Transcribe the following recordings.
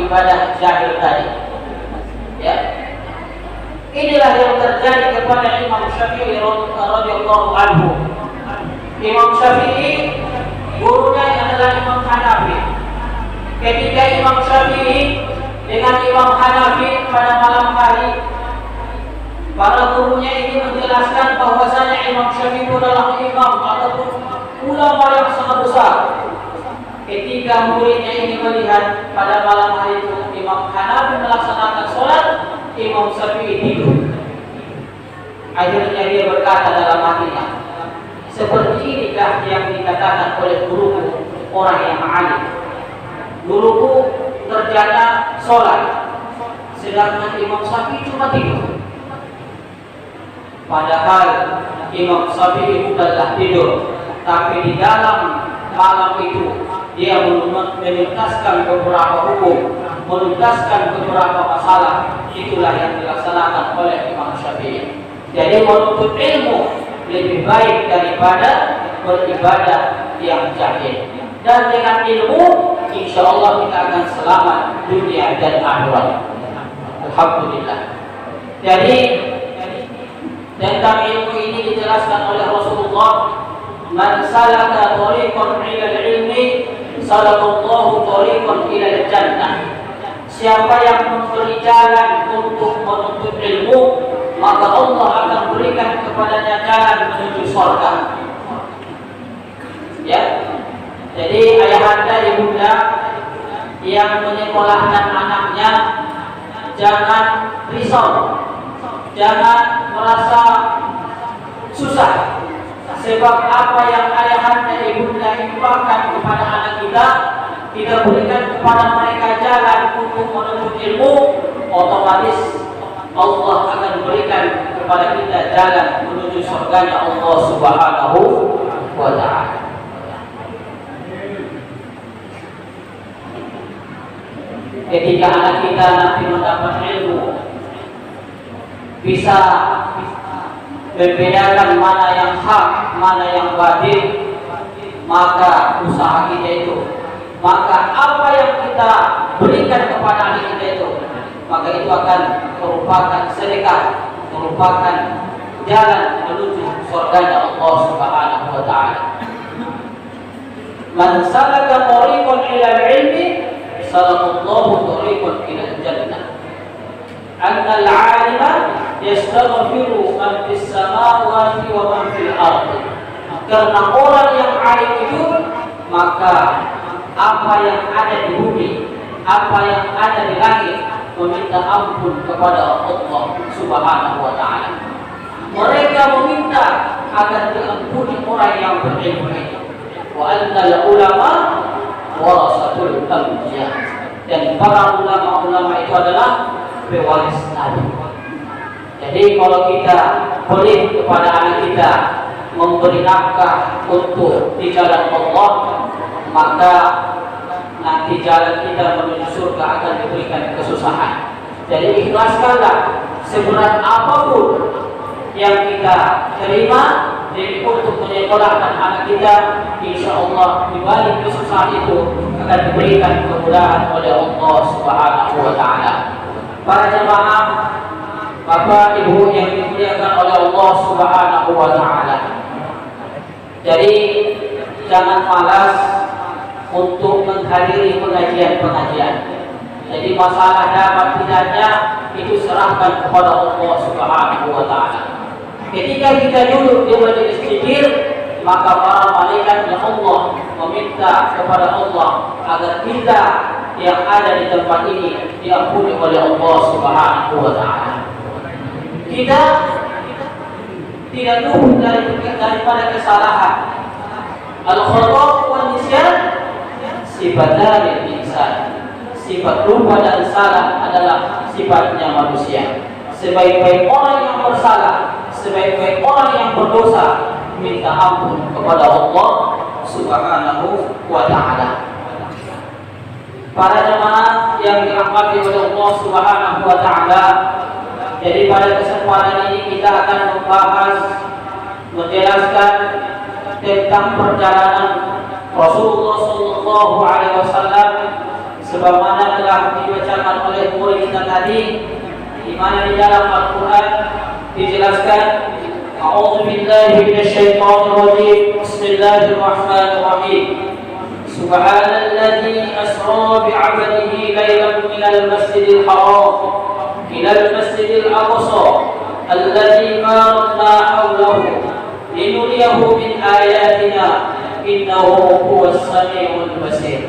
ibadah jahil tadi. Ya. Inilah yang terjadi kepada Imam Syafi'i radhiyallahu anhu. Imam Syafi'i gurunya adalah Imam Hanafi. Ketika Imam Syafi'i dengan Imam Hanafi pada malam hari, para gurunya ini menjelaskan bahwasanya Imam Syafi'i adalah imam ataupun ulama yang sangat besar. Ketika muridnya ini melihat pada malam hari itu Imam Hanafi melaksanakan sholat, Imam Syafi'i tidur. Akhirnya dia berkata dalam hatinya, seperti inikah yang dikatakan oleh guruku, orang yang alim. Guruku terjaga sholat, sedangkan Imam Syafi'i cuma tidur. Padahal Imam Syafi'i bukanlah tidur, tapi di dalam malam itu dia menuntaskan beberapa hukum, menuntaskan beberapa masalah. Itulah yang dilaksanakan oleh Imam Syafi'i. Jadi menuntut ilmu lebih baik daripada beribadah yang jahil. Dan dengan ilmu, insya Allah kita akan selamat dunia dan akhirat. Alhamdulillah. Jadi tentang ilmu ini dijelaskan oleh Rasulullah, man salaka tariqan ila al-ilmi salakallahu tariqan ila al-jannah. Siapa yang memberi jalan untuk menuntut ilmu, maka Allah akan berikan kepadanya jalan menuju surga. Ya. Jadi ayahanda ibunda yang menyekolahkan anaknya jangan risau, jangan merasa susah, sebab apa yang ayahanda ibunda infakkan kepada anak kita berikan kepada mereka jalan untuk menuntut ilmu, otomatis Allah akan berikan kepada kita jalan menuju surganya Allah Subhanahu wa ta'ala. Ketika anak kita nanti mendapat ilmu, bisa membedakan mana yang hak, mana yang batil, maka usaha kita itu, maka apa yang kita berikan kepada anak kita itu, maka itu akan merupakan sedekah, merupakan jalan menuju surganya Allah Subhanahu wa ta'ala. Man salaka tariqan ila al-ilmi sallallahu tariqan ila al-jannah. Anna al-'alima yastaghfiru man fis samawati wa man fil ardi. Karena orang yang alim itu, maka apa yang ada di bumi, apa yang ada di langit, meminta ampun kepada Allah Subhanahu wa ta'ala. Mereka meminta agar diampuni orang yang berilmu itu. Wa annal ulama warasatul anbiya. Dan para ulama-ulama itu adalah pewaris Nabi. Jadi kalau kita beri kepada anak kita memberi nafkah untuk di jalan Allah, maka nanti jalan kita menuju surga akan diberikan kesusahan. Jadi ikhlaskanlah seberat apapun yang kita terima untuk menyekolahkan anak kita, insya Allah di balik kesusahan itu akan diberikan kemudahan oleh Allah Subhanahu wa ta'ala. Para jemaah, Bapak Ibu yang dimuliakan oleh Allah Subhanahu wa ta'ala, jadi jangan malas untuk menghadiri pengajian-pengajian. Jadi masalah dapat tidaknya itu serahkan kepada Allah Subhanahu wa ta'ala. Ketika kita duduk di majelis zikir, maka para malaikat yang Allah meminta kepada Allah agar kita yang ada di tempat ini diampuni oleh Allah Subhanahu wa ta'ala. Kita tidak luput daripada kesalahan. Al-khata' wa nisyan sifatnya insan. Sifat lupa dan salah adalah sifatnya manusia. Sebaik-baik orang yang bersalah, sebaik-baik orang yang berdosa, minta ampun kepada Allah Subhanahu wa ta'ala. Para jemaah yang dirahmati oleh Allah Subhanahu wa ta'ala, jadi pada kesempatan ini kita akan membahas, menjelaskan tentang perjalanan Rasulullah sallallahu alaihi wasallam sebagaimana telah dibacakan oleh guru kita tadi, di mana di dalam Al-Quran dijelaskan, A'udzu billahi minasyaitonir rajim. Bismillahirrahmanirrahim. Subhanalladzi asra bi'abdihi lailan minal masjidil haram ilal masjidil aqsa alladzi barakna hawlahu linuriyahu min ayatina innahu huwas samiul basir.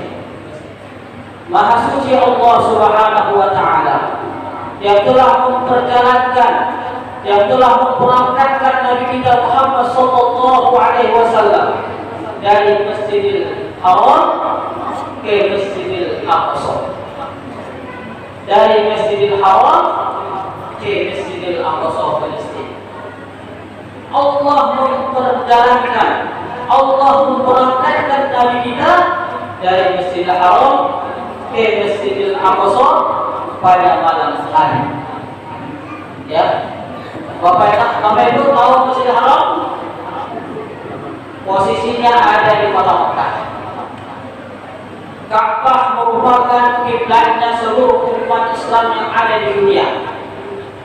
Maha suci Allah Subhanahu wa ta'ala yang telah memperjalankan, yang telah memberangkatkan Nabi kita Muhammad sallallahu alaihi wasallam dari Masjidil Haram ke Masjidil Aqsa. Dari Masjidil Haram ke Masjidil Aqsa Palestina. Allah memperjalankan, Allah memberangkatkan Nabi kita dari Masjidil Haram ke Masjidil Aqsa pada malam hari. Ya, Bapak Ibu tahu Masjidil Haram? Posisinya ada di kota Mekah. Ka'bah merupakan kiblatnya seluruh umat Islam yang ada di dunia.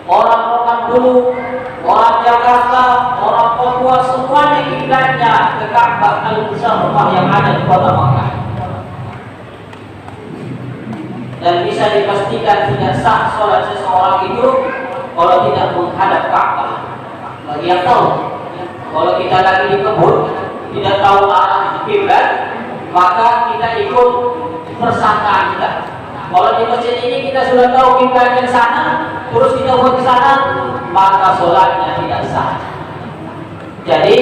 Orang-orang dulu, orang Jakarta, orang Papua, semuanya kiblatnya ke Ka'bah Al-Musharrafah yang ada di kota Mekah. Dan bisa dipastikan tidak sah sholat seseorang itu kalau tidak menghadap Ka'bah. Bagi yang tahu, kalau kita lagi di kebun tidak tahu arah kiblat, maka kita ikut persangkaan kita. Kalau di masjid ini kita sudah tahu kiblat yang sana, terus kita buat ke sana, maka sholatnya tidak sah. Jadi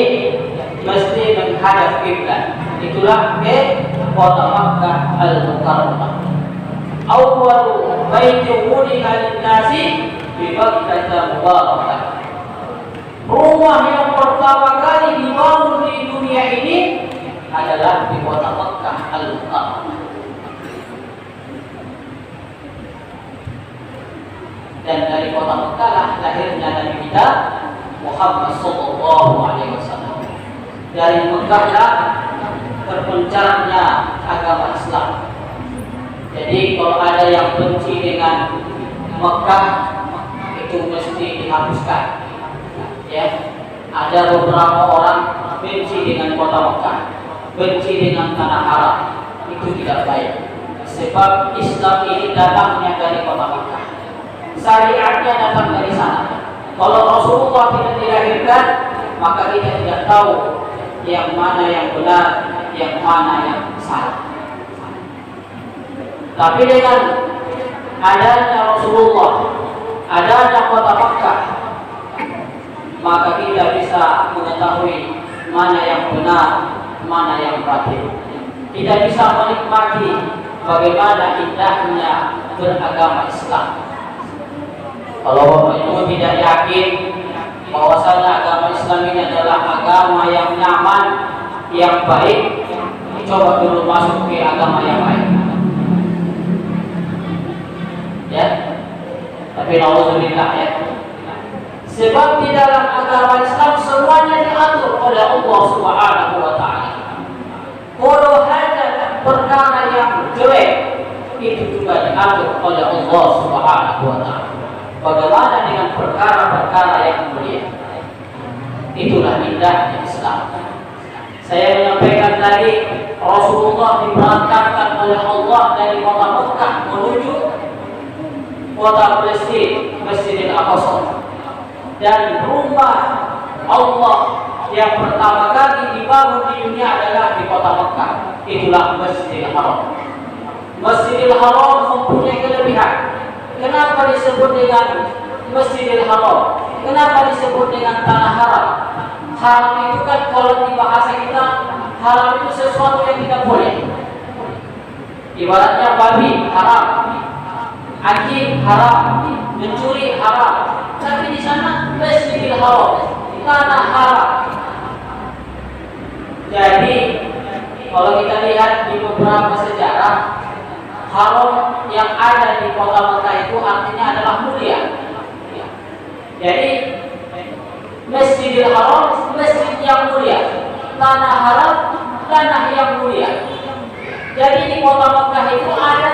mesti menghadap kiblat. Itulah ke kota Makkah Al-Mukarramah. Awwalu baiti wudi'a lin-nasi bi Makkah mubarakah. Rumah yang pertama kali dibangun di dunia ini adalah di kota Makkah Al-Mukarramah. Dan dari kota Makkah lah lahirnya Nabi kita Muhammad sallallahu alaihi wasallam. Dari Makkah lah terpencarnya agama Islam. Jadi kalau ada yang benci dengan Mekah, itu mesti dihapuskan. Ya, ada beberapa orang benci dengan kota Mekah, benci dengan tanah haram, itu tidak baik. Sebab Islam ini datangnya dari kota Mekah, syariatnya datang dari sana. Kalau Rasulullah tidak dilahirkan, maka kita tidak tahu yang mana yang benar, yang mana yang salah. Tapi dengan adanya Rasulullah, adanya kota Makkah, maka kita bisa mengetahui mana yang benar, mana yang batil. Kita bisa menikmati bagaimana indahnya beragama Islam. Kalau Bapak Ibu tidak yakin bahwasanya agama Islam ini adalah agama yang nyaman, yang baik, coba dulu masuk ke agama yang lain. Ya, tapi naudzubillah ya. Sebab di dalam agama Islam semuanya diatur oleh Allah Subhanahu wa taala. Kalau hanya perkara yang jelek itu juga diatur oleh Allah Subhanahu wa taala. Bagaimana dengan perkara-perkara yang mulia? Itulah indahnya Islam. Saya menyampaikan tadi Rasulullah diberangkatkan oleh Allah dari kota Mekah menuju kota Palestina, Masjidil Aqsa. Dan rumah Allah yang pertama kali dibangun di dunia adalah di kota Mekah. Itulah Masjidil Haram. Masjidil Haram mempunyai kelebihan. Kenapa disebut dengan Masjidil Haram? Kenapa disebut dengan tanah haram? Haram itu kan kalau di bahasa kita, haram itu sesuatu yang tidak boleh. Ibaratnya babi haram, anjing haram, mencuri haram. Tapi di sana Masjidil Haram, tanah haram. Jadi kalau kita lihat di beberapa sejarah, haram yang ada di kota Mekah itu artinya adalah mulia. Jadi Masjidil Haram, masjid yang mulia, tanah haram, tanah yang mulia. Jadi di kota Mekah itu ada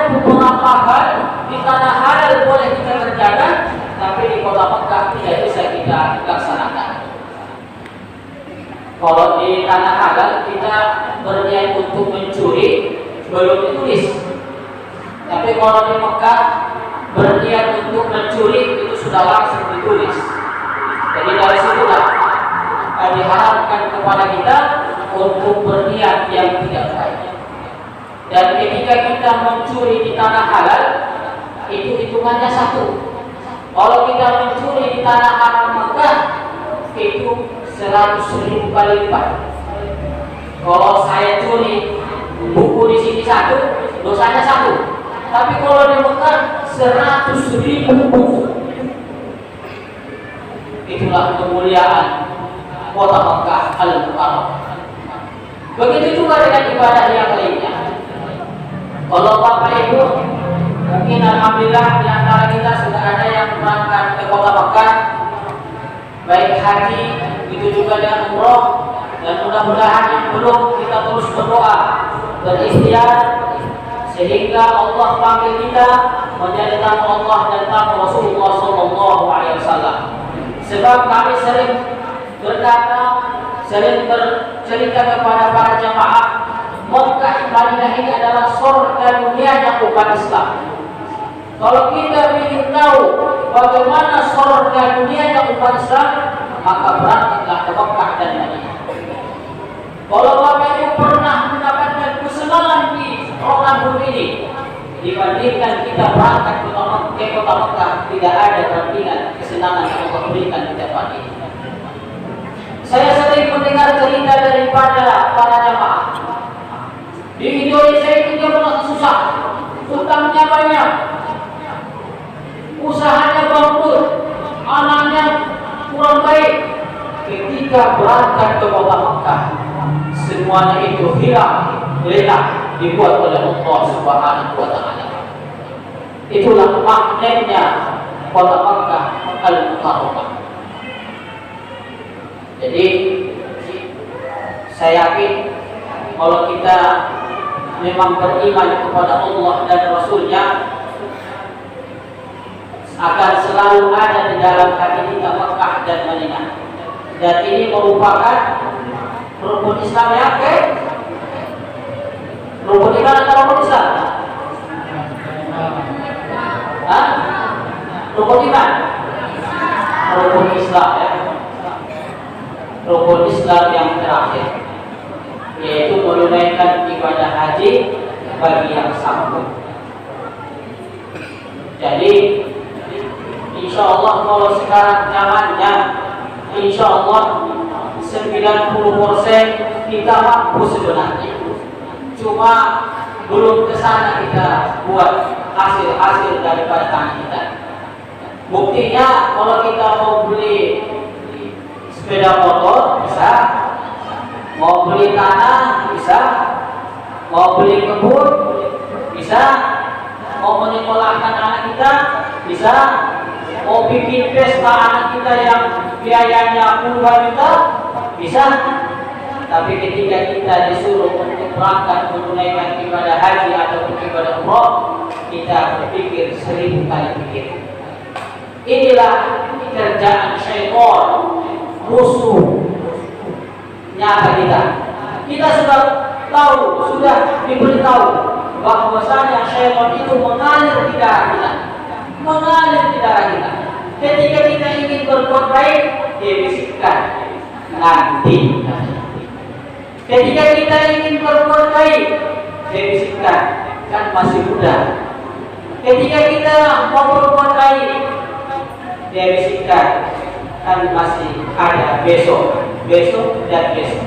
mahal, di tanah halal boleh kita kerjakan, tapi di kota Mekah tidak bisa kita laksanakan. Kalau di tanah halal kita berniat untuk mencuri belum ditulis, tapi kalau di Mekah berniat untuk mencuri itu sudah langsung ditulis. Jadi dari situlah diharapkan kepada kita untuk berniat yang tidak baik. Dan ketika kita mencuri di tanah halal, itu hitungannya satu. Kalau kita mencuri di tanah haram Mekah, itu 100.000 kali lipat. Kalau saya curi buku di sini satu, dosanya satu. Tapi kalau di Mekah 100.000 buku. Itulah kemuliaan kota Mekah Al-Mukarramah. Begitu juga dengan ibadah yang lainnya. Kalau Bapak Ibu, mungkin alhamdulillah di antara kita sudah ada yang berangkat ke kota Mekah, baik haji, begitu juga dengan umroh, dan mudah-mudahan yang belum kita terus berdoa, berikhtiar, sehingga Allah panggil kita menjadi tamu Allah dan tamu Rasulullah SAW. Sebab kami sering berkata, sering bercerita kepada para jamaah, Mekah Madinah ini adalah surga dunia yang umat Islam. Kalau kita ingin tahu bagaimana surga dunia yang umat Islam, maka berangkatlah ke Mekah dan Madinah. Kalau Bapak Ibu pernah mendapatkan kesenangan di program ini, dibandingkan kita berangkat ke kota Mekah, tidak ada perbandingan kesenangan yang Allah berikan di tempat ini. Saya sering mendengar cerita daripada para jamaah. Di Indonesia itu dia pernah susah, utangnya banyak, usahanya bangkrut, anaknya kurang baik. Ketika berangkat ke kota Mekah, semuanya itu hilang, lelah, dibuat oleh Allah Subhanahu wa Ta'ala. Itulah magnetnya kota Mekah Al-Mukarramah. Jadi saya yakin kalau kita memang beriman kepada Allah dan Rasulnya, akan selalu ada di dalam hati kita Mekah dan Madinah. Dan ini merupakan rukun Islam yang rukun iman atau rukun Islam? Hah? Rukun iman? Rukun Islam ya. Rukun Islam yang terakhir, yaitu menunaikan ibadah haji bagi yang sanggup. Jadi insya Allah kalau sekarang zamannya, insya Allah 90% kita mampu sebenarnya. Cuma belum kesana kita buat hasil-hasil daripada tangan kita. Buktinya kalau kita mau beli sepeda motor bisa, mau beli tanah bisa, mau beli kebun bisa, mau menyekolahkan anak kita bisa, mau bikin pesta anak kita yang biayanya puluhan juta bisa. Tapi ketika kita disuruh untuk berangkat menunaikan ibadah haji atau ibadah umroh, kita berpikir 1000 kali pikir. Inilah kerjaan syaitan, musuh nyata kita. Kita sudah tahu, sudah diberitahu bahwasanya syaitan itu mengalir di darah kita, mengalir di darah kita. Ketika kita ingin berbuat baik, dia bisikkan nanti. Ketika kita ingin berbuat baik, dia bisikkan kan masih muda. Ketika kita mau berbuat baik, dia bisikkan kan masih ada besok, besok dan besok.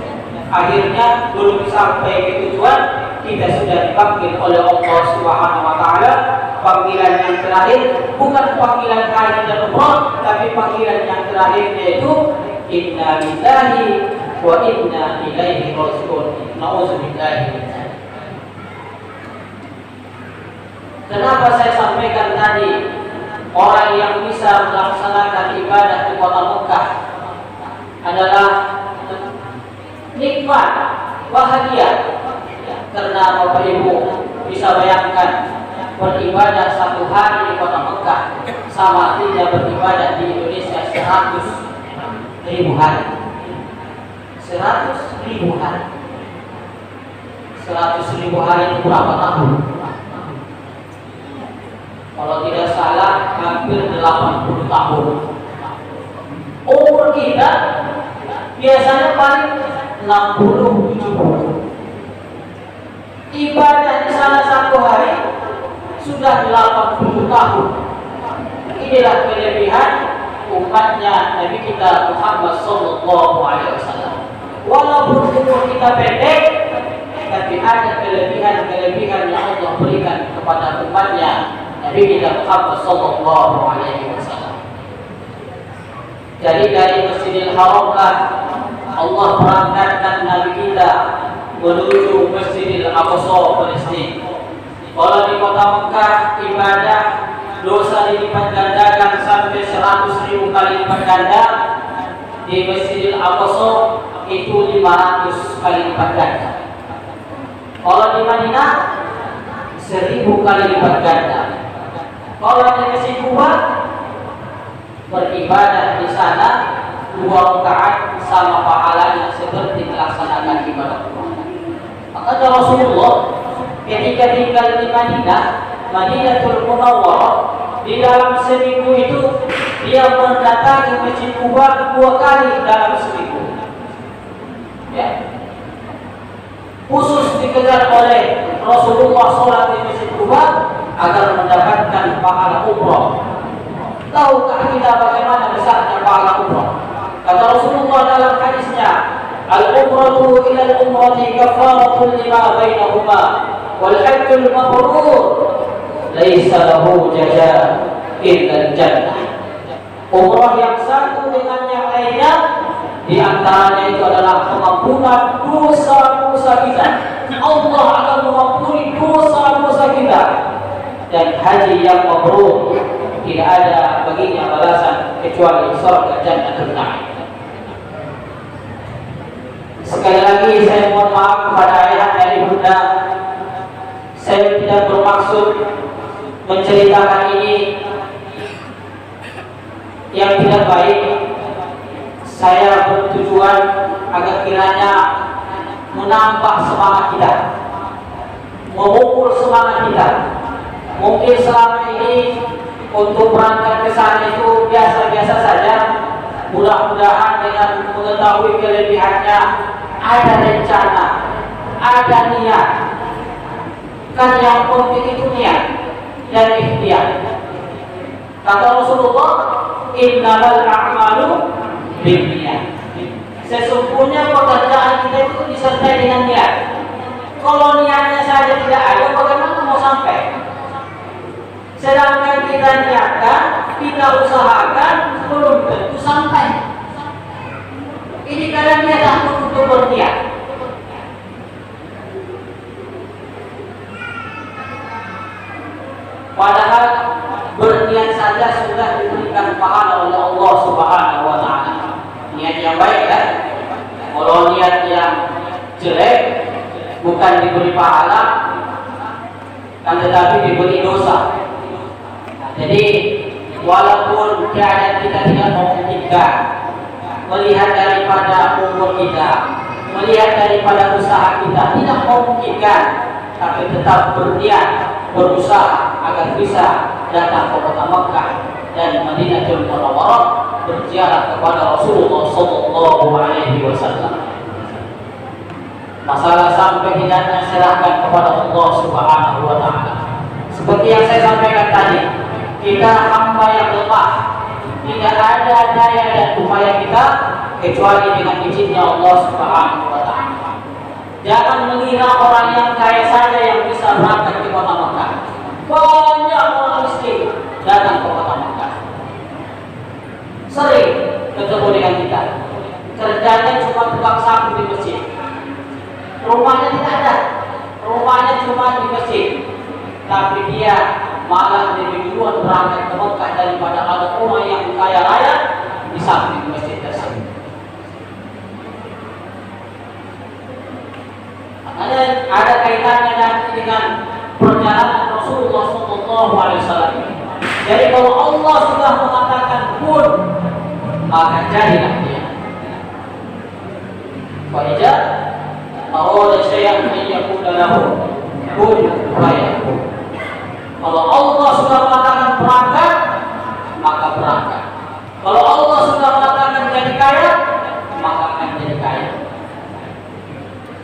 Akhirnya belum sampai ke tujuan, kita sudah dipanggil oleh Allah Subhanahu wa Ta'ala. Panggilan yang terakhir bukan panggilan haji dan umrah, tapi panggilan yang terakhir yaitu inna lillahi wa inna ilaihi raji'un. Nauzubillahi. Kenapa saya sampaikan tadi orang yang bisa melaksanakan ibadah di kota Mekah adalah nikmat, bahagia? Karena Bapak Ibu bisa bayangkan beribadah satu hari di kota Mekah sama tidak beribadah di Indonesia 100.000 hari. 100.000 hari. 100.000 hari itu berapa tahun? Kalau tidak salah hampir 80 tahun. Umur kita biasanya paling 60-70. Ibadah di sana satu hari sudah 80 tahun. Inilah kelebihan umatnya Nabi kita Muhammad sallallahu alaihi wasallam. Walaupun umur kita pendek, tapi ada kelebihan-kelebihan yang Allah berikan kepada umatnya Nabi kita Muhammad sallallahu alaihi wasallam. Jadi dari Masjidil Haram Allah berangkatkan Nabi kita menuju Masjidil Aqsa Palestina. Kalau di kota Mekah ibadah dosa dilipat gandakan sampai 100.000 kali lipat ganda, di Masjidil Aqsa itu 500 kali lipat ganda. Kalau di Madinah 1000 kali lipat ganda. Kalau di Masjid Kuba beribadah di sana 2 rakaat sama pahalanya seperti melaksanakan ibadah. Maka Rasulullah ketika tinggal di Madinatul Munawwarah, di dalam seminggu itu dia mendatangi Masjid Kuba 2 kali dalam seminggu. Ya. Khusus dikejar oleh Rasulullah sholat di Masjid Kuba agar mendapatkan pahala umrah. Tahukah kita bagaimana besarnya pahala umrah? Kata Rasulullah dalam hadisnya, al-umratu ila al-umrati kafaratun lima bainahuma wal hajjul mabrur laisa lahu jazaa illa al-jannah. Umrah yang satu dengan yang lainnya di antaranya itu adalah pengampunan dosa-dosa kita. Allah akan mengampuni dosa-dosa kita. Dan haji yang mabrur tidak ada baginya balasan kecuali surga Jannatul Na'im. Sekali lagi saya mohon maaf kepada ayah dan ibunda. Saya tidak bermaksud menceritakan ini yang tidak baik. Saya bertujuan agar kiranya menambah semangat kita, memupul semangat kita. Mungkin selama ini untuk berangkat ke sana itu biasa-biasa saja. Mudah-mudahan dengan mengetahui kelebihannya, ada rencana, ada niat. Kan yang penting itu niat dan ikhtiar. Kata Rasulullah, innamal a'malu binniyat. Sesungguhnya pekerjaan kita itu disertai dengan niat. Kalau niatnya saja tidak ada, bagaimana mau sampai? Sedangkan kita niatkan, kita usahakan, belum tentu sampai. Ini kadang dia takut untuk berniat. Padahal berniat saja sudah diberikan pahala oleh Allah Subhanahu wa Ta'ala. Niat yang baik kan? Kalau niat yang jelek bukan diberi pahala, kan tetapi diberi dosa. Jadi walaupun keadaan kita tidak memungkinkan, melihat daripada umur kita, melihat daripada usaha kita tidak memungkinkan, tapi tetap berniat, berusaha agar bisa datang ke kota Mekah dan Madinatul Munawwarah berziarah kepada Rasulullah sallallahu alaihi wasallam. Masalah sampai tidaknya serahkan kepada Allah Subhanahu wa Ta'ala. Seperti yang saya sampaikan tadi, kita hamba yang lemah, tidak ada daya dan upaya kita kecuali dengan izinnya Allah Subhanahu wa Ta'ala. Jangan mengira orang yang kaya saja yang bisa berangkat ke kota Mekah. Banyak orang miskin datang ke kota Mekah. Sering ketemu dengan kita. Kerjanya cuma tukang sapu di masjid. Rumahnya tidak ada. Rumahnya cuma di masjid. Tapi dia malah lebih duluan berangkat ke Mekah daripada ada orang yang kaya raya di samping masjid tersebut. Ada kaitannya dengan perjalanan Rasulullah SAW Sallallahu Alaihi Wasallam. Jadi kalau Allah sudah mengatakan kun, maka jadilah dia. Wajah Allah sayang yakun lahu kun fayakun. Kalau Allah sudah mengatakan berangkat, maka berangkat. Kalau Allah sudah mengatakan jadi kaya, maka akan jadi kaya.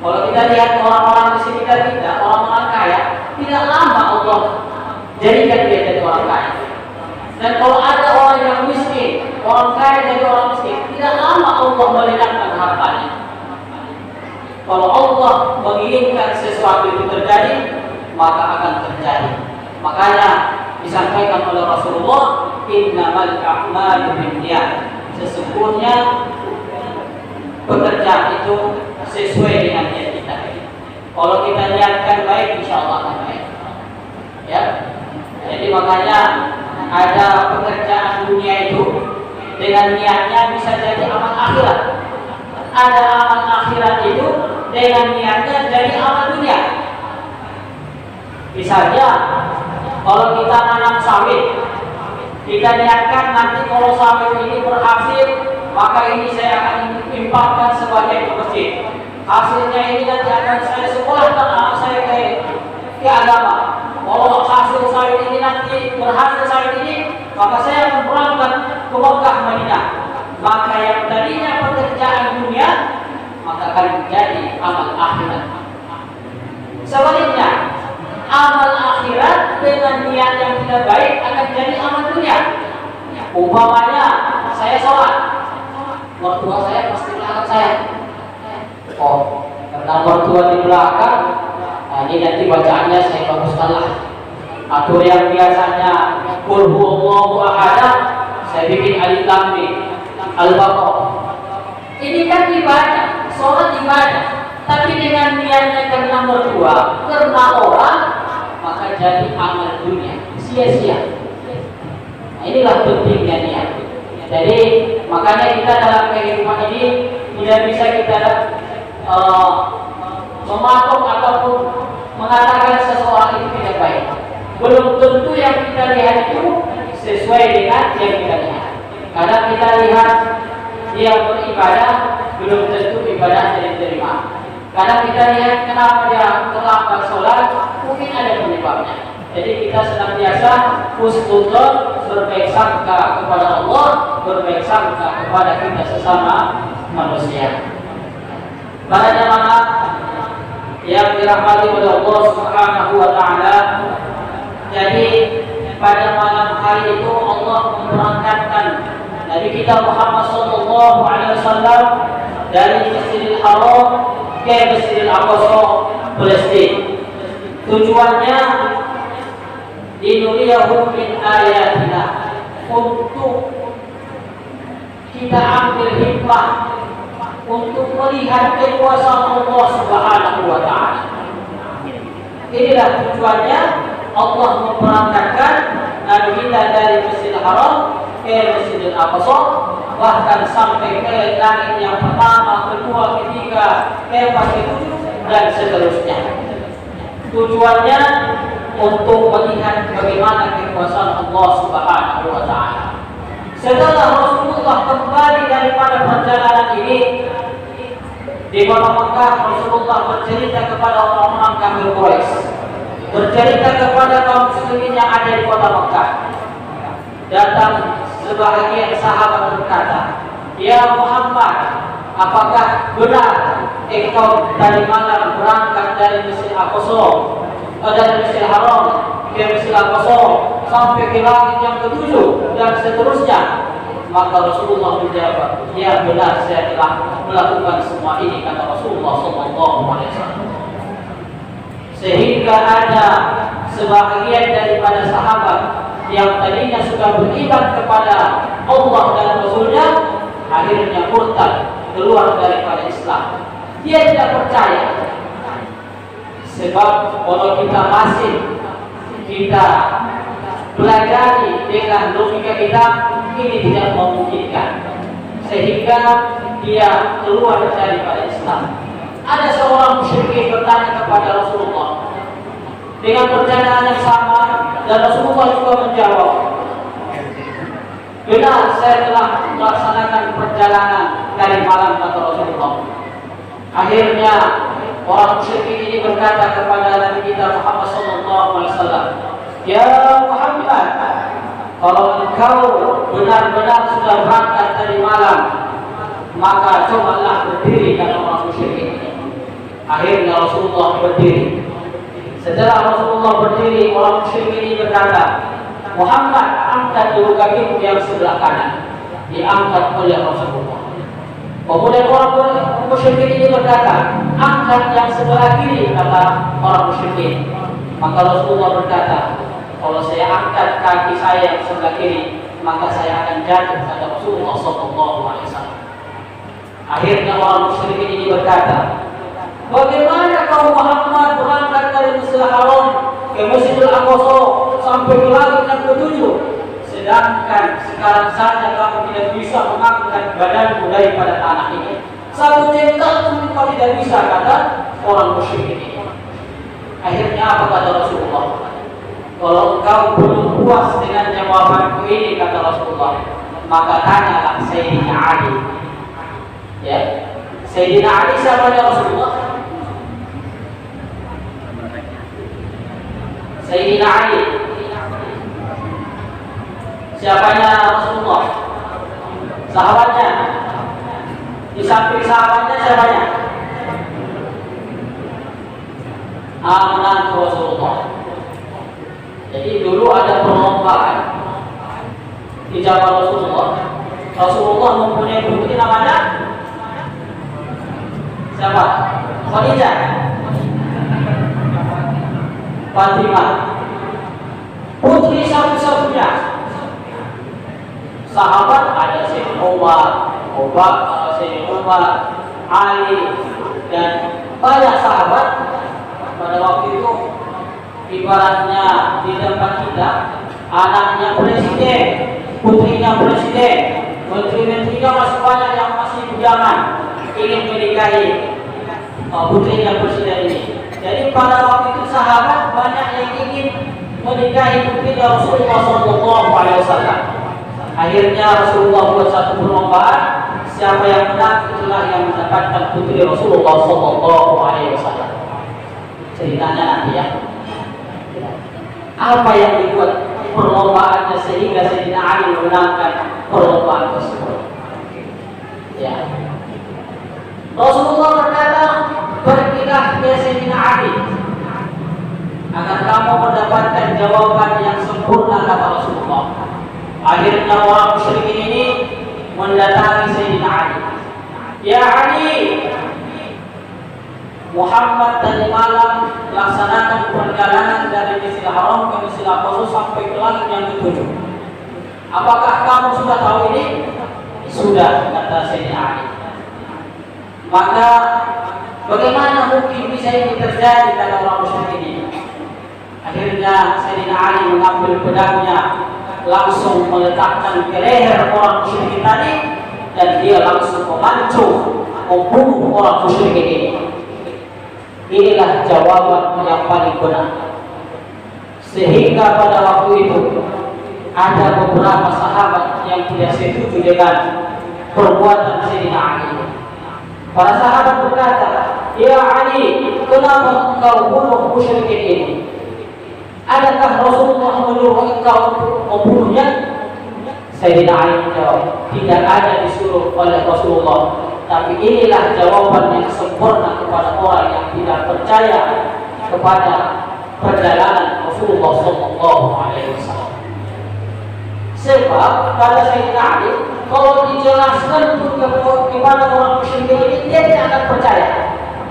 Kalau kita lihat orang-orang di sekitar kita, orang-orang kaya, tidak lama Allah jadikan dia jadi orang kaya. Dan kalau ada orang yang miskin, orang kaya jadi orang miskin, tidak lama Allah melelahkan hartanya. Kalau Allah menginginkan sesuatu itu terjadi, maka akan terjadi. Makanya disampaikan oleh Rasulullah, innamal a'malu binniyat. Sesungguhnya pekerjaan itu sesuai dengan niat kita. Kalau kita niatkan baik, insya Allah akan baik. Ya. Jadi makanya ada pekerjaan dunia itu dengan niatnya bisa jadi amal akhirat. Ada amal akhirat itu dengan niatnya jadi amal dunia. Misalnya, kalau kita nanam sawit, kita niatkan nanti kalau sawit ini berhasil, maka ini saya akan infakkan sebagai masjid. Hasilnya ini nanti akan saya sekolahkan anak saya ke agama. Kalau hasil sawit ini nanti berhasil sawit ini, maka saya akan berangkat ke Mekah Madinah. Maka yang tadinya pekerjaan dunia, maka akan menjadi amal akhirat. Sebaliknya, amal akhirat dengan niat yang tidak baik akan jadi amal dunia. Umpamanya saya sholat, mertua saya pasti melarang saya. Oh, karena mertua di belakang, nah ini nanti bacaannya saya baguskanlah. Atau yang biasanya qul huwallahu ahad, saya bikin alif lam mim, al-baqarah. Ini kan ibadah, sholat ibadah. Tapi dengan niatnya karena mertua, karena orang, maka jadi amal dunia, sia-sia. Nah, inilah pentingnya niat. Jadi makanya kita dalam kehidupan ini tidak bisa kita mematok ataupun mengatakan seseorang itu tidak baik. Belum tentu yang kita lihat itu sesuai dengan yang kita lihat. Karena kita lihat dia beribadah, belum tentu ibadahnya diterima. Karena kita lihat kenapa dia terlambat sholat, mungkin ada penyebabnya. Jadi kita senantiasa husnudzon, berbaik sangka kepada Allah, berbaik sangka kepada kita sesama manusia. Para jamaah yang dirahmati oleh Allah Subhanahu wa Ta'ala, jadi pada malam hari itu Allah memberangkatkan Nabi kita Muhammad Sallallahu Alaihi Wasallam dari Masjidil Haram ke Masjidil Aqsa, Palestina. Tujuannya linuriyahu min ayatina, untuk kita ambil hikmah untuk melihat kekuasaan Allah Subhanahu wa Ta'ala. Inilah tujuannya Allah memberangkatkan Nabi kita dari Masjidil Haram ke Masjidil Aqsa, bahkan sampai ke langit yang pertama, kedua, ketiga, keempat, ketujuh, dan seterusnya. Tujuannya untuk melihat bagaimana kekuasaan Allah Subhanahu wa Ta'ala. Setelah Rasulullah kembali daripada perjalanan ini, di kota Mekah, Rasulullah bercerita kepada orang-orang kafir Quraisy, bercerita kepada kaum muslimin yang ada di kota Mekah. Datang sebahagian sahabat berkata, "Ya Muhammad, apakah benar engkau tadi malam berangkat dari Masjid Aqsa, dari Masjidil Haram ke Masjid Aqsa sampai ke langit yang ketujuh dan seterusnya?" Maka Rasulullah menjawab, "Ya benar, saya telah melakukan semua ini," kata Rasulullah SAW. Sehingga ada sebahagian daripada sahabat yang tadinya sudah beriman kepada Allah dan Rasulnya, akhirnya murtad, keluar daripada Islam. Dia tidak percaya. Sebab kalau kita masih pelajari dengan logika kita, ini tidak memungkinkan, sehingga dia keluar daripada Islam. Ada seorang musyrik bertanya kepada Rasulullah dengan pertanyaan yang sama, Dan Rasulullah juga menjawab, benar, saya telah melaksanakan perjalanan dari malam, kata Rasulullah. Akhirnya orang musyrik ini berkata kepada Nabi kita Muhammad SAW, ya Muhammad, kalau engkau benar-benar sudah berangkat dari malam, maka cobalah berdiri, kata orang musyrik ini. Akhirnya Rasulullah berdiri. Setelah Rasulullah berdiri, orang musyrik ini berkata, Muhammad, angkat dulu kakimu yang sebelah kanan. Diangkat oleh Rasulullah. Kemudian orang musyrik ini berkata, angkat yang sebelah kiri, kata orang musyrik. Maka Rasulullah berkata, kalau saya angkat kaki saya yang sebelah kiri, maka saya akan jatuh, kata Rasulullah SAW. Akhirnya orang musyrik ini berkata, bagaimana kau Muhammad berangkat dari Masjidil Haram ke Masjidil Aqsa sampai ke langit yang ketujuh, sedangkan sekarang saja kamu tidak bisa mengangkat badanmu daripada tanah ini? Satu jengkal pun kau tidak bisa, kata orang musyrik ini. Akhirnya apa kata Rasulullah? Kalau engkau belum puas dengan jawabanku ini, kata Rasulullah, maka tanyalah Sayyidina Ali. Ya, Sayyidina Ali siapa ya Rasulullah? Sayyidina Ali. Siapanya Rasulullah? Sahabatnya. Di samping sahabatnya siapanya? Menantu Rasulullah. Jadi dulu ada perlombaan di zaman Rasulullah. Rasulullah mempunyai putri namanya siapa? Khadijah, Fatimah, putri satu-satunya. Sahabat ada Sayyidina Umar, Ali, dan banyak sahabat. Pada waktu itu ibaratnya di tempat kita, anaknya presiden, putrinya presiden, menteri-menterinya masih banyak yang masih bujangan ingin menikahi putrinya presiden ini. Jadi pada waktu itu sahabat banyak yang ingin menikahi putrinya Rasulullah SAW. Akhirnya Rasulullah buat satu perlombaan, siapa yang menang itulah yang mendapatkan putri Rasulullah SAW. Ceritanya nanti ya. Apa yang dibuat perlombaannya sehingga Sayyidina Ali memenangkan perlombaan tersebut? Ya. Rasulullah berkata, pergilah ke Sayyidina Ali agar kamu mendapatkan jawaban yang sempurna, kata Rasulullah. Akhirnya orang musyrik ini mendatangi Sayyidina Ali. Ya Ali, Muhammad tadi malam melaksanakan perjalanan dari Masjidil Haram ke Masjidil Aqsa sampai ke langit yang ketujuh. Apakah kamu sudah tahu ini? Sudah, kata Sayyidina Ali. Maka bagaimana mungkin bisa ini terjadi, kata orang musyrik ini? Akhirnya Sayyidina Ali mengambil pedangnya, langsung meletakkan ke leher orang musyrik tadi, dan dia langsung memancung membunuh orang musyrik ini. Inilah jawaban yang paling benar. Sehingga pada waktu itu ada beberapa sahabat yang tidak setuju dengan perbuatan Sayyidina Ali. Para sahabat berkata, ya Ali, kenapa engkau bunuh musyrikin ini? Adakah Rasulullah menyuruh engkau membunuhnya? Sayyidina Ali menjawab, tidak ada disuruh oleh Rasulullah. Tapi inilah jawaban yang sempurna kepada orang yang tidak percaya kepada perjalanan Rasulullah SAW. Sebab kata Sayyidina Ali, kalau dijelaskan kepada orang musyrik ini, dia tidak akan percaya.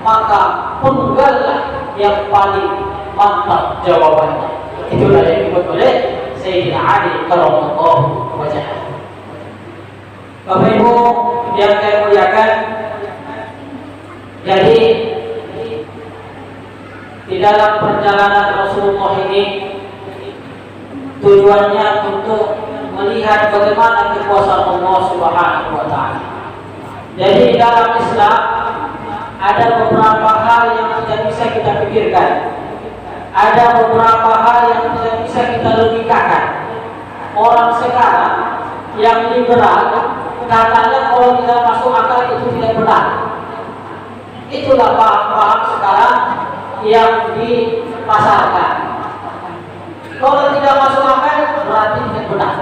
Maka penggallah yang paling mantap jawabannya. Itulah yang dibuat oleh Sayyidina Ali karramallahu wajhahu. Bapak Ibu yang saya muliakan, jadi di dalam perjalanan Rasulullah ini tujuannya untuk melihat bagaimana kekuasaan Allah Subhanahu wa Ta'ala. Jadi di dalam Islam ada beberapa hal yang tidak bisa kita pikirkan, ada beberapa hal yang tidak bisa kita logikakan. Orang sekarang yang liberal katanya kalau tidak masuk akal itu tidak benar. Itulah paham-paham sekarang yang dipasarkan. Kalau tidak masuk akal berarti tidak benar.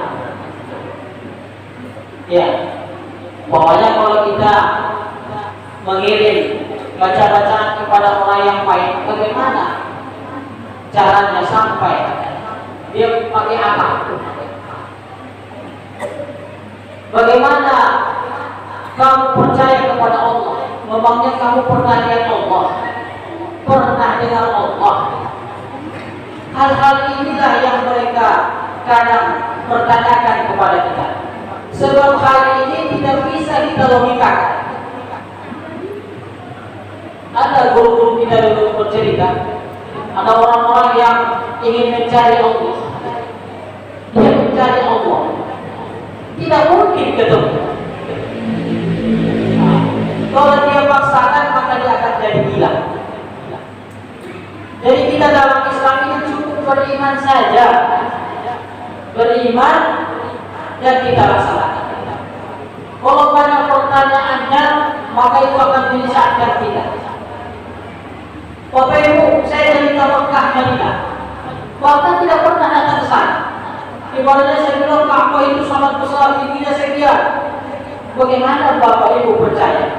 Ya, pokoknya kalau kita mengirim baca-bacaan kepada orang yang baik, bagaimana caranya sampai dia pakai apa? Bagaimana kamu percaya kepada Allah? Memangnya kamu pernah lihat Allah? Pernah dengar Allah? Hal-hal inilah yang mereka kadang bertanyakan kepada kita. Sebab hal ini tidak bisa kita logikakan. Ada guru-guru kita dulu bercerita, ada orang-orang yang ingin mencari Allah. Dia mencari Allah, tidak mungkin ketemu. Kalau dia paksakan maka dia akan jadi gila. Jadi kita dalam Islam ini cukup beriman saja, beriman dan kita laksanakan. Kalau banyak pertanyaannya maka itu akan menyesatkan kita. Bapak Ibu, saya dari Mekah Madinah, bahkan tidak pernah datang ke sana. Ibaratnya saya bilang Ka'bah itu sangat besar, tingginya sekian. Bagaimana Bapak Ibu percaya?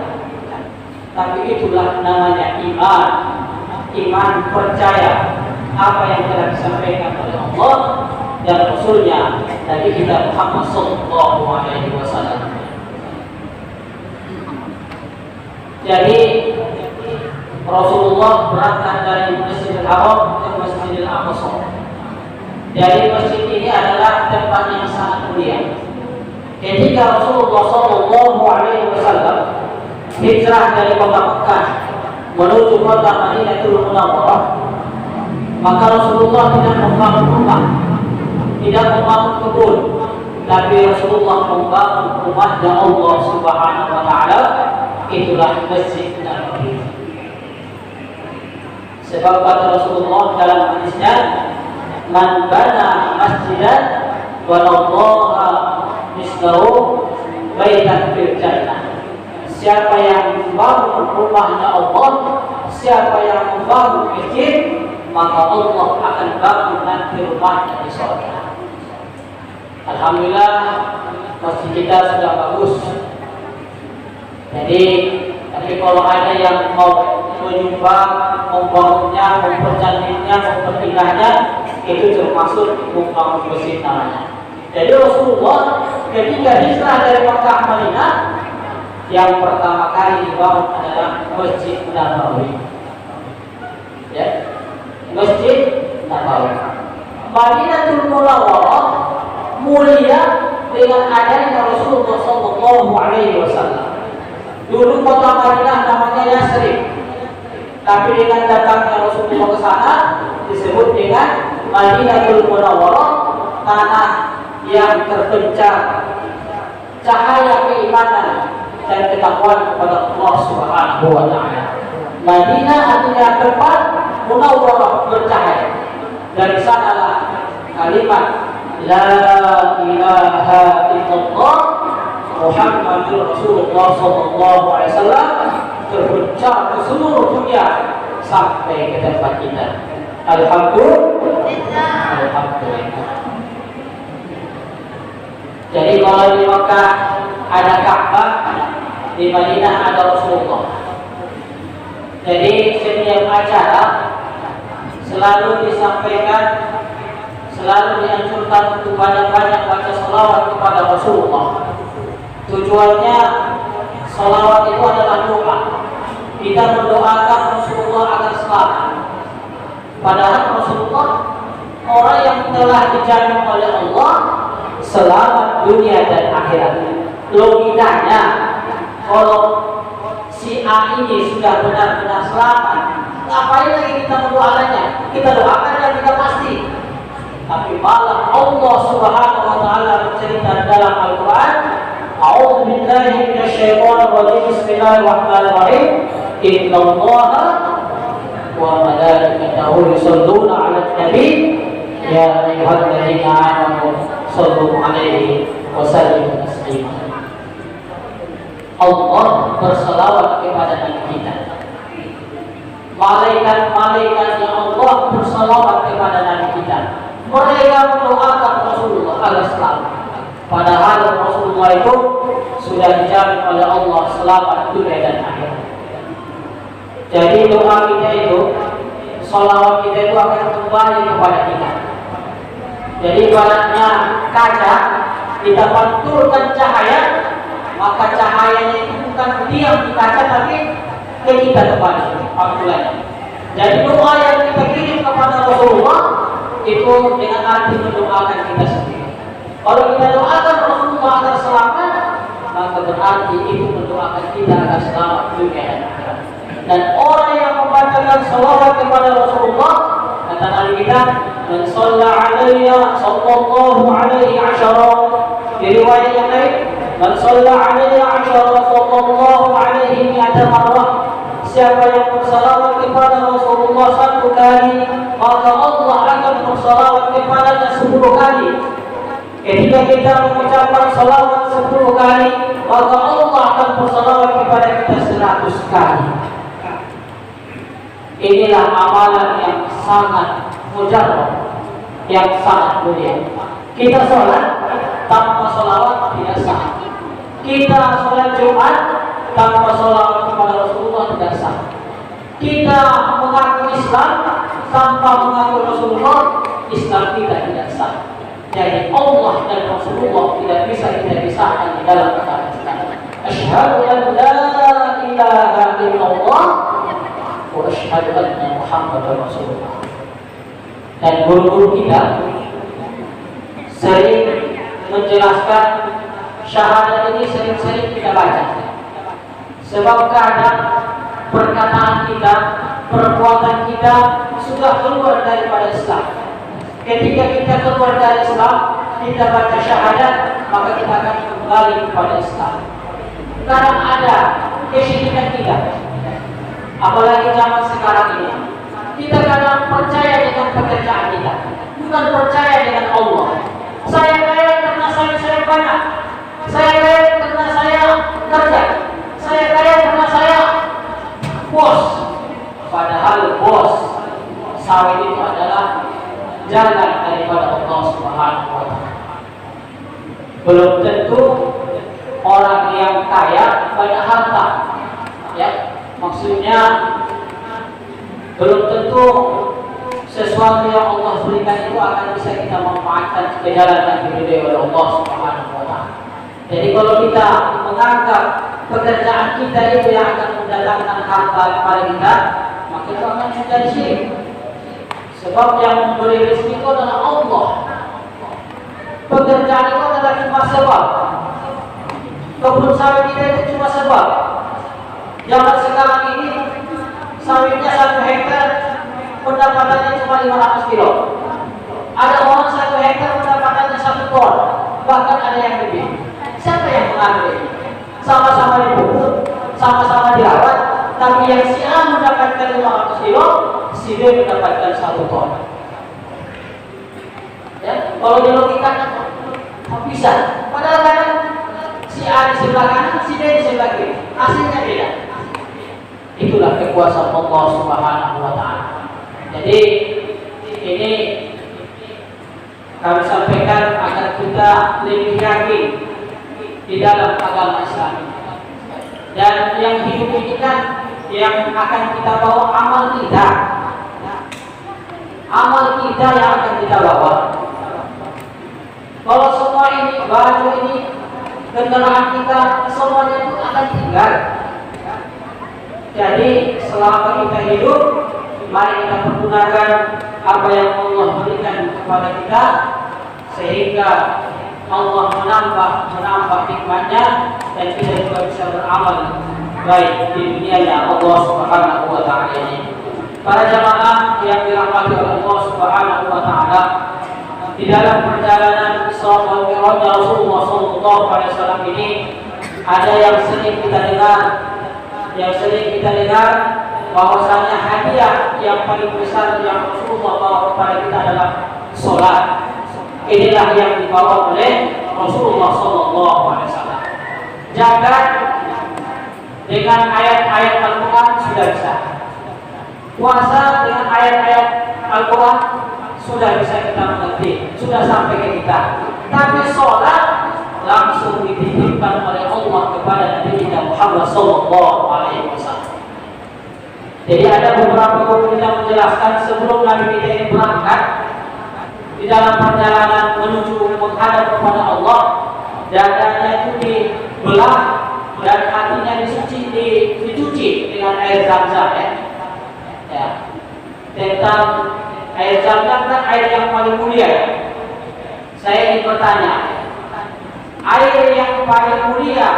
Tapi itulah namanya iman. Iman percaya apa yang telah disampaikan oleh Allah dan Rasulnya Nabi kita Muhammad Sallallahu Alaihi Wasallam. Jadi Rasulullah berangkat dari Masjidil Haram ke Masjidil Aqsa. Jadi masjid ini adalah tempat yang sangat mulia. Ketika Rasulullah Sallallahu Alaihi Wasallam hijrah dari kota Mekah menuju kota Madinatul Munawwarah, maka Rasulullah tidak membangun rumah, tidak membangun kebun, tapi Rasulullah membangun rumahnya Allah Subhanahu Wa Taala. Itulah Masjid Nabawi. Sebab kata Rasulullah dalam hadisnya, man bana masjidan wanallaha mislahu baitan fil jannah. Siapa yang membangun rumahnya Allah, siapa yang membangun masjid, maka Allah akan bangun nanti rumahnya di surga. Alhamdulillah masjid kita sudah bagus. Jadi tapi kalau ada yang mau menyumbang, membangunnya, mempercantiknya, memperindahnya, itu termasuk membangun masjid namanya. Jadi Rasulullah ketika hijrah dari Mekah Madinah, yang pertama kali dibangun adalah Masjid Nabawi. Ya, Masjid Nabawi. Madinatul Munawwarah mulia dengan adanya Rasulullah Sallallahu Alaihi Wasallam. Dulu kota Madinah namanya Yasrib, tapi dengan datangnya Rasulullah ke sana disebut dengan Madinatul Munawwarah, tanah yang terpencar cahaya keimanan dan ketakwaan kepada Allah Subhanahu Wa Taala. Madinah artinya tempat, Munawwarah bercahaya. Dari sanalah kalimat La ilaha illallah Muhammadur Rasulullah Sallallahu Alaihi Wasallam terpecah ke seluruh dunia sampai ke tempat kita. Alhamdulillah. Alhamdulillah. Jadi kalau di Mekah ada Ka'bah, di Madinah ada Rasulullah. Jadi setiap acara selalu disampaikan, selalu dianjurkan untuk banyak-banyak baca salawat kepada Rasulullah. Tujuannya salawat itu adalah doa. Kita mendoakan Rasulullah agar selamat. Padahal Rasulullah orang yang telah dijamin oleh Allah selamat dunia dan akhirat. Logikanya kalau si A ini sudah benar-benar selamat, ngapain lagi kita mendoakannya? Kita doakan dan kita pasti. Tapi malah Allah Subhanahu Wa Taala bercerita dalam Al-Quran, A'udzu billahi minasyaitonir rajim. Bismillahirrahmanirrahim. Innallaha wa malaikatahu yusholluna 'alan nabi ya ayyuhalladzina amanu shallu 'alaihi wa sallimu taslima. Allah berselawat kepada Nabi kita. Malaikat-malaikat yang Allah berselawat kepada Nabi kita. Mereka mendoakan Rasulullah alaihissalam. Padahal Rasulullah itu sudah dijamin oleh Allah selamat dunia dan akhirat. Jadi doa kita itu, salawat kita itu akan kembali kepada kita. Jadi ibaratnya kaca, kita pantulkan cahaya, maka cahayanya itu bukan diam di kaca tapi ke kita kembali. Alhamdulillah. Jadi doa yang kita kirim kepada Rasulullah itu dengan arti mendoakan kita sendiri. Kalau kita doakan Rasulullah agar selamat, maka berarti itu mendoakan kita agar selamat dunia dan akhirat. Dan orang yang membacakan salawat kepada Rasulullah, kata Nabi kita, man shalla alayya sallallahu alaihi asyara. Di riwayat yang lain, man shalla alayya asyara sallallahu alaihi mi'ata marrah. Siapa yang bersalawat kepada Rasulullah 1 kali, maka Allah akan bersalawat kepadanya 10 kali. Ketika kita mengucapkan salawat 10 kali, maka Allah akan bersalawat kepada kita 100 kali. Inilah amalan yang sangat mujarrab, yang sangat mulia. Kita sholat tanpa salawat tidak sah. Kita sholat Jumat tanpa salawat kepada Rasulullah tidak sah. Kita mengaku Islam tanpa mengaku Rasulullah, Islam kita tidak sah. Jadi Allah dan Rasulullah tidak bisa kita pisahkan di dalam perkara kita. Asyhadu an la ilaha illallah wa asyhadu anna Muhammadar Rasulullah. Dan guru-guru kita sering menjelaskan syahadat ini sering-sering kita baca. Sebab kadang perkataan kita, perbuatan kita sudah keluar daripada Islam. Ketika kita keluar dari Islam, kita baca syahadat, maka kita akan kembali kepada Islam. Kadang ada kesyirikan kita, apalagi zaman sekarang ini. Kita kadang percaya dengan pekerjaan kita, bukan percaya dengan Allah. Saya kaya karena saya banyak. Saya kaya karena saya kerja. Saya kaya karena saya bos. Padahal bos sawit itu adalah jalan daripada Allah Subhanahu wa Ta'ala. Belum tentu orang yang kaya banyak harta, ya, maksudnya belum tentu sesuatu yang Allah berikan itu akan bisa kita manfaatkan ke jalan yang diridhai oleh Allah Subhanahu wa Ta'ala. Jadi kalau kita menganggap pekerjaan kita itu yang akan mendatangkan harta kepada kita, maka itu akan menjadi syirik. Sebab yang memberi rezeki itu adalah Allah. Pekerjaan itu adalah cuma sebab. Kebun sawit kita itu cuma sebab. Zaman sekarang ini sawitnya 1 hektar pendapatannya cuma 500 kilo. Ada orang 1 hektar pendapatannya 1 ton, bahkan ada yang lebih. Siapa yang mengambil ini? Sama-sama dipupuk, sama-sama dirawat, tapi yang si A mendapatkan 500 kilo, si B mendapatkan 1 ton. Ya, kalau dilogikakan tak bisa. Padahal kadang si A di sebelah kanan, si B di sebelah kiri, hasilnya beda. Itulah kekuasaan Allah Subhanahu wa Ta'ala. Jadi ini kami sampaikan agar kita lebih yakin di dalam agama Islam. Dan yang hidup ini kan yang akan kita bawa amal kita. Amal kita yang akan kita bawa. Kalau semua ini, baju ini, kendaraan kita, semuanya itu akan tinggal. Jadi selama kita hidup, mari kita pergunakan apa yang Allah berikan kepada kita, sehingga Allah menambah nikmatnya dan kita juga bisa beramal baik di dunia Allah Subhanahu wa Ta'ala ini. Para jamaah yang dirahmati oleh Allah Subhanahu wa Ta'ala, di dalam perjalanan Isra wal Mi'raj Rasulullah SAW ini ada yang sering kita dengar, bahwasanya hadiah yang paling besar yang Rasulullah bawa kepada kita adalah sholat. Inilah yang dibawa oleh Rasulullah SAW. Jaga dengan ayat-ayat Al-Quran sudah bisa. Puasa dengan ayat-ayat Al-Quran sudah bisa kita mengerti, sudah sampai ke kita. Tapi sholat langsung dititipkan oleh Allah kepada Nabi kita Muhammad SAW. Jadi ada beberapa buku yang menjelaskan sebelum Nabi kita ini berangkat di dalam perjalanan menuju menghadap kepada Allah, dadanya itu dibelah dan hatinya dicuci dengan air Zam-Zam ya. Tentang air Zam-Zam kan air yang paling mulia. Saya ingin bertanya, air yang paling mulia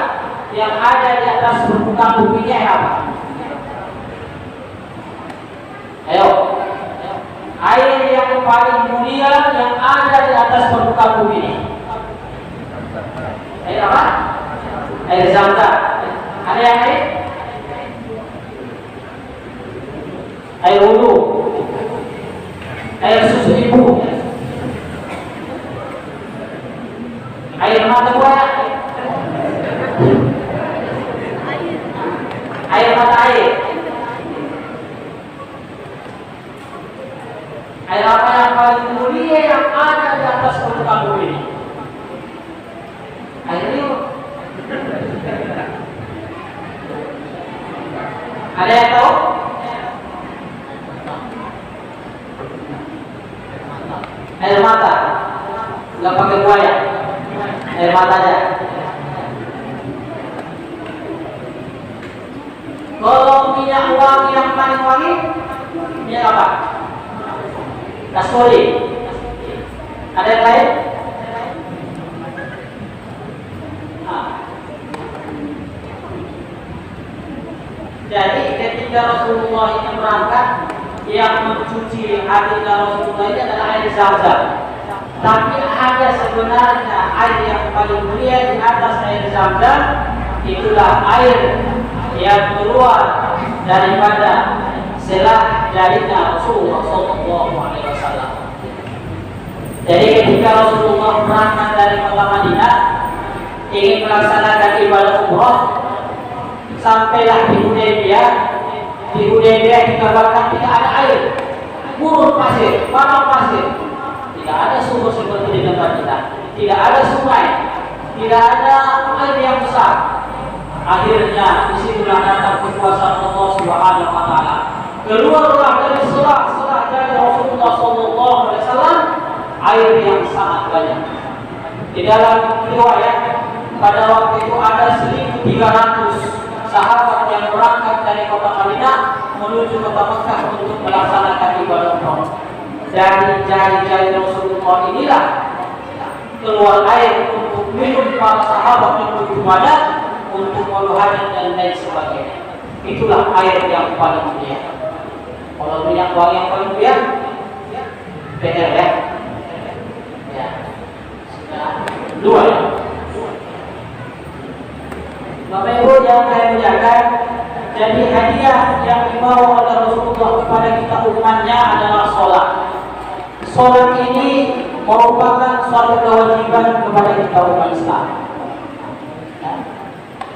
yang ada di atas permukaan bumi ini apa? Ayo, air yang paling mulia yang ada di atas permukaan bumi ini. Air apa? Air Zam-Zam. Ada yang lain? Air wudu, air susu ibu, air mata buaya, air mata air. Air apa yang paling mulia yang ada di atas permukaan bumi ini? Air liur. Ada yang tahu? Air mata. Nggak pakai buaya. Air mata aja. Kalau minyak wangi yang paling wangi, minyak apa? Kasturi. Ada yang lain? Jadi ketika Rasulullah ini berangkat, yang mencuci hatinya Rasulullah ini adalah air Zam-Zam. Tapi ada sebenarnya air yang paling mulia di atas air Zam-Zam, itulah air yang keluar daripada selah jarinya Rasulullah SAW. Jadi ketika Rasulullah berangkat dari kota Madinah ingin melaksanakan ibadah umrah, sampailah di Hudaybiyah. Di Hudaybiyah dikabarkan tidak ada air, gurun pasir, padang pasir, tidak ada sumber seperti di tempat kita, tidak ada sungai, tidak ada air yang besar. Akhirnya disitulah datang kekuasaan Allah Subhanahu Wa Taala. Keluarlah dari selah dari Rasulullah SAW air yang sangat banyak. Di dalam riwayat pada waktu itu ada 1.300 sahabat yang berangkat dari kota Madinah menuju kota Mekah untuk melaksanakan ibadah umrah. Dari jari-jari Rasulullah inilah keluar air untuk minum para sahabat yang menuju Madinah, untuk meluhajat dan lain sebagainya. Itulah air yang paling mulia. Kalau minyak wangi yang paling mulia, PR ya. Dua ya. Bapak Ibu yang saya muliakan, jadi hadiah yang dibawa oleh Rasulullah kepada kita umatnya adalah sholat. Sholat ini merupakan suatu kewajiban kepada kita umat Islam.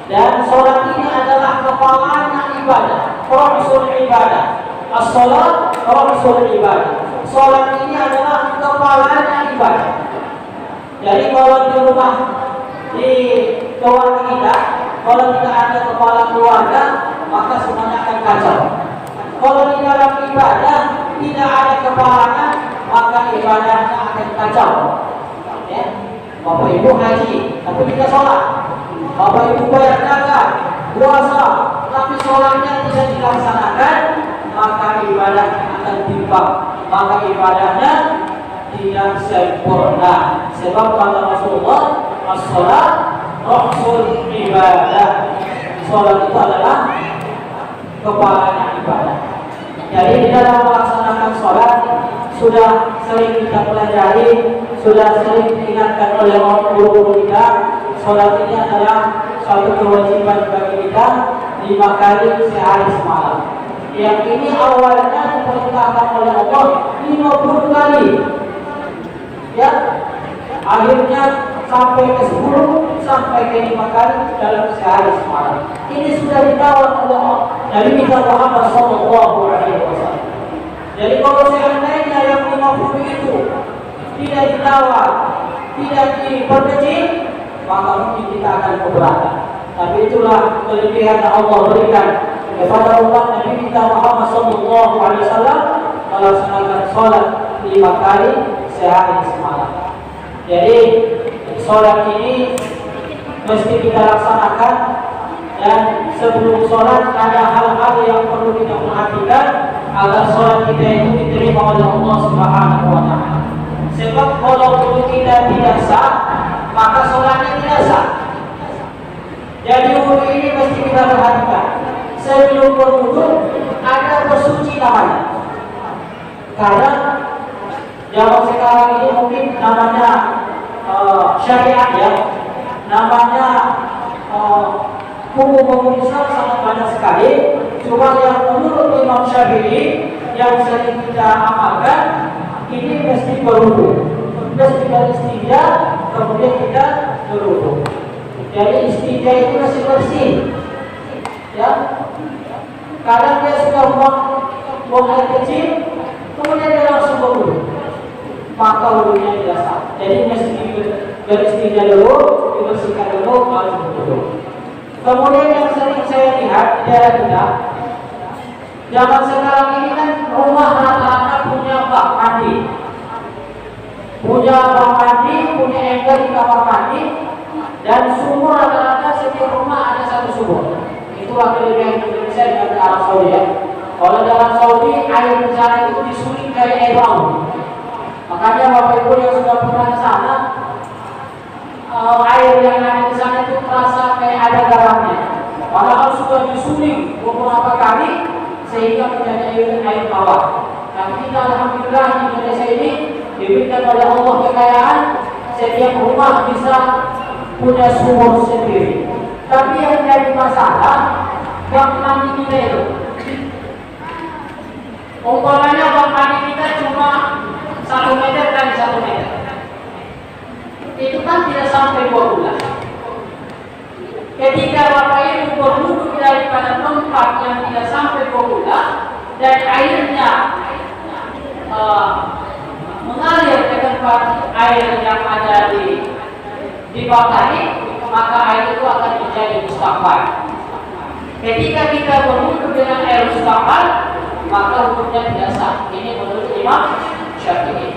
Dan sholat ini adalah kepalanya ibadah, rasul ibadah. As-sholat rasul ibadah. Sholat ini adalah kepalanya ibadah. Jadi kalau di rumah, di keluarga kita, kalau tidak ada kepala keluarga, maka semuanya akan kacau. Kalau di dalam ibadah tidak ada kepalanya, maka ibadahnya akan kacau. Ya. Bapak Ibu haji, tapi tidak sholat. Bapak Ibu bayar zakat, puasa, tapi sholatnya tidak dilaksanakan, maka ibadahnya akan timpang. Maka ibadahnya tidak sempurna. Sebab kata Rasulullah, as-sholat rasul ibadah. Sholat itu adalah kepalanya ibadah. Jadi di dalam melaksanakan sholat sudah sering kita pelajari, sudah sering diingatkan oleh guru-guru kita. Sholat ini adalah suatu kewajiban bagi kita 5 kali sehari semalam. yang ini awalnya diperintahkan oleh Allah 50 kali, ya, akhirnya sampai ke 10 sampai ke 5 kali dalam sehari semalam. Ini sudah ditawar oleh Nabi kita Muhammad Sallallahu Alaihi Wasallam. Jadi kalau seandainya yang 50 itu tidak ditawar, tidak diperkecil, maka mungkin kita akan keberatan. Tapi itulah kelebihan yang Allah berikan kepada umat Nabi kita Muhammad Sallallahu Alaihi Wasallam melaksanakan sholat 5 kali sehari semalam. Jadi sholat ini mesti kita laksanakan, dan sebelum sholat ada hal-hal yang perlu kita perhatikan agar sholat kita itu diterima oleh Allah Subhanahu Wa Taala. Sebab kalau wudu kita tidak sah, maka sholatnya tidak sah. Jadi wudu ini mesti kita perhatikan. Sebelum berwudu ada bersuci namanya. Karena zaman sekarang ini mungkin namanya syariat, ya, namanya hukum Islam sangat banyak sekali. Cuma yang menurut Imam Syafi'i yang sering kita amalkan, ini mesti berwudu, mesti beristinja, kemudian kita berwudu. Jadi istinja itu masih bersih, ya. Kadang dia sudah buang air kecil, kemudian dia langsung berwudu, maka wudunya tidak sah. Jadi mesti beristinja dulu, dibersihkan dulu, baru berwudu. Kemudian yang sering saya lihat di daerah kita, zaman sekarang ini kan rumah rata-rata punya bak mandi, punya ember di kamar mandi, dan sumur rata-rata setiap rumah ada satu sumur. Itulah kelebihan Indonesia dengan Arab Saudi, ya. Kalau dalam Saudi air di sana itu disuling dari air laut. Makanya Bapak Ibu yang sudah pernah ke sana, air yang ada di sana itu terasa kayak ada garamnya. Padahal sudah disuling beberapa kali sehingga menjadi air tawar. Tapi kita alhamdulillah di Indonesia ini diberikan oleh Allah kekayaan, setiap rumah bisa punya sumur sendiri. Tapi yang jadi masalah, bak mandi kita itu, umpamanya bak mandi kita cuma 1 meter kali 1 meter, itu kan tidak sampai 2 bulan. Ketika Bapak Ibu berwudu daripada tempat yang tidak sampai 2 bulan dan airnya mengalir ke tempat air yang ada di bak tadi, maka air itu akan menjadi mustaqbal. Ketika kita berwudu dengan air mustaqbal, maka wudunya tidak sah. Ini menurut Imam Syafi'i.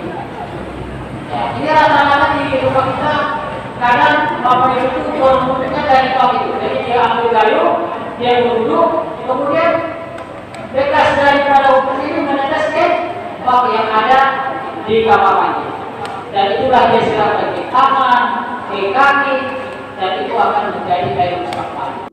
Ya, ini rata-rata di rumah kita, kadang Bapak Ibu berwudunya dari bak itu. Jadi dia ambil kayu, dia berwudu, kemudian bekas daripada wudu ini menetes ke bak yang ada di kamar mandi. Dan itulah dia siram ke tangan, ke kaki, dan itu akan menjadi air mustaqbal.